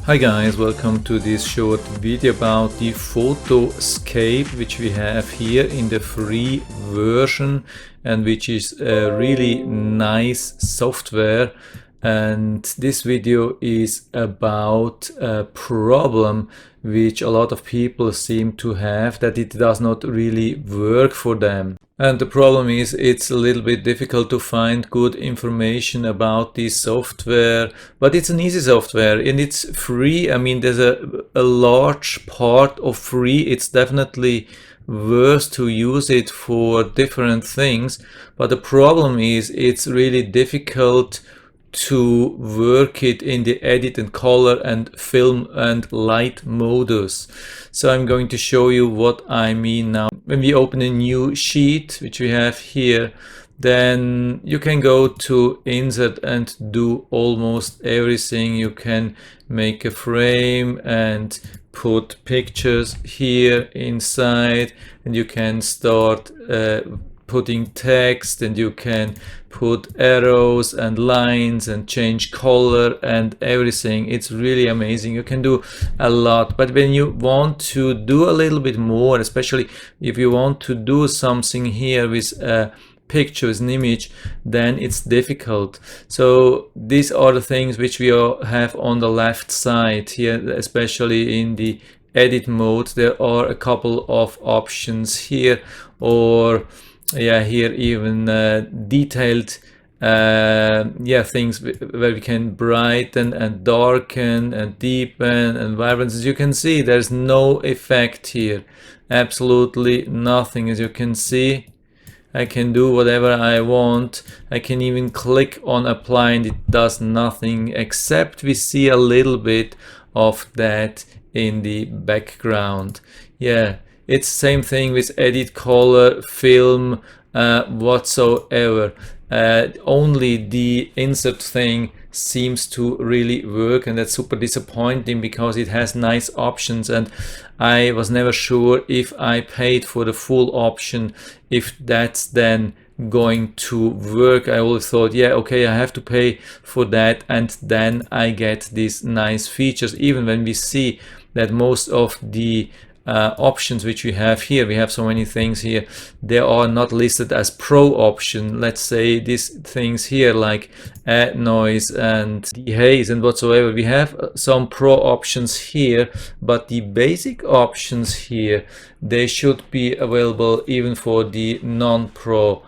Hi guys, welcome to this short video about the PhotoScape, which we have here in the free version, and which is a really nice software. And this video is about a problem which a lot of people seem to have, that it does not really work for them. And the problem is it's a little bit difficult to find good information about this software, but it's an easy software and it's free. I mean, there's a large part of free. It's definitely worth to use it for different things, but the problem is it's really difficult to work it in the edit and color and film and light modus. So I'm going to show you what I mean now. When we open a new sheet, which we have here, then you can go to insert and do almost everything. You can make a frame and put pictures here inside, and you can start putting text, and you can put arrows and lines and change color and everything. It's really amazing. You can do a lot, but when you want to do a little bit more, especially if you want to do something here with a picture, with an image, then it's difficult. So these are the things which we have on the left side here, especially in the edit mode. There are a couple of options here, or here even detailed things where we can brighten and darken and deepen and vibrance. As you can see, there's no effect here, absolutely nothing. As you can see, I can do whatever I want. I can even click on apply and it does nothing, except we see a little bit of that in the background. It's the same thing with edit, color, film, whatsoever. Only the insert thing seems to really work, and that's super disappointing because it has nice options, and I was never sure if I paid for the full option, if that's then going to work. I always thought, yeah, okay, I have to pay for that, and then I get these nice features, even when we see that most of the options which we have here, we have so many things here, they are not listed as pro option. Let's say these things here like add noise and dehaze and whatsoever, we have some pro options here, but the basic options here, they should be available even for the non-pro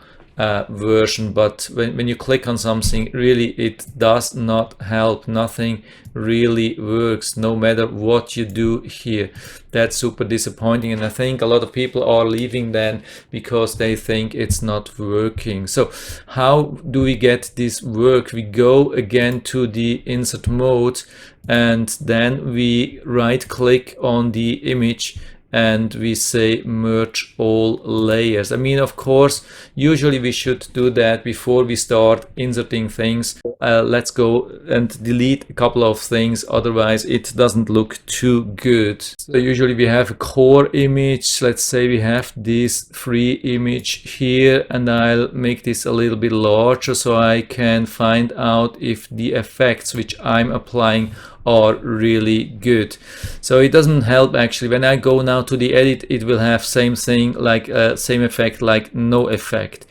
version. But when you click on something, really it does not help. Nothing really works, no matter what you do here. That's super disappointing, and I think a lot of people are leaving then because they think it's not working. So how do we get this work? We go again to the insert mode, and then we right click on the image and we say merge all layers. I mean, of course, usually we should do that before we start inserting things. Let's go and delete a couple of things, otherwise it doesn't look too good. So usually we have a core image. Let's say we have this free image here, and I'll make this a little bit larger so I can find out if the effects which I'm applying are really good. So it doesn't help actually. When I go now to the edit, it will have same thing, like same effect, like no effect.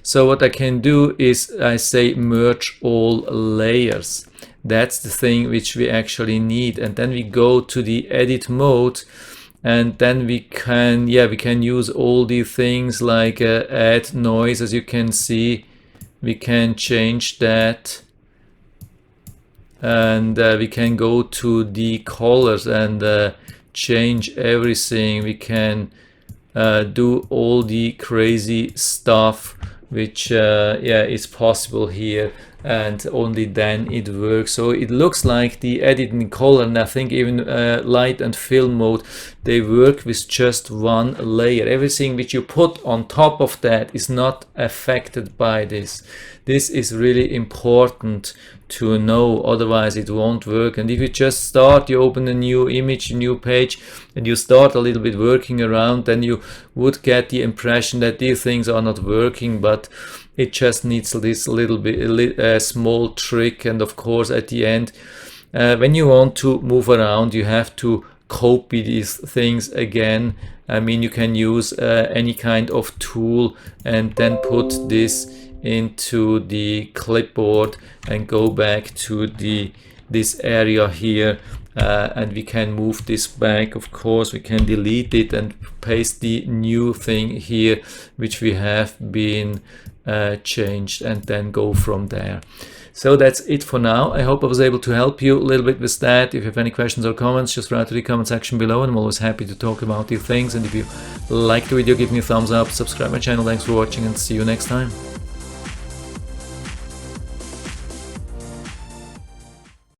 So what I can do is I say merge all layers. That's the thing which we actually need, and then we go to the edit mode, and then we can use all the things like add noise. As you can see, we can change that, and we can go to the colors and change everything. We can do all the crazy stuff which is possible here, and only then it works. So it looks like the edit and color, and I think even light and film mode, they work with just one layer. Everything which you put on top of that is not affected by this. This is really important to know, otherwise it won't work. And if you just start, you open a new image, a new page, and you start a little bit working around, then you would get the impression that these things are not working, but it just needs this little bit small trick. And of course at the end when you want to move around, you have to copy these things again. I mean, you can use any kind of tool and then put this into the clipboard and go back to this area here, and we can move this back. Of course, we can delete it and paste the new thing here which we have been changed, and then go from there. So that's it for now. I hope I was able to help you a little bit with that. If you have any questions or comments, just write to the comment section below, and I'm always happy to talk about these things. And if you like the video, give me a thumbs up, subscribe my channel. Thanks for watching, and see you next time.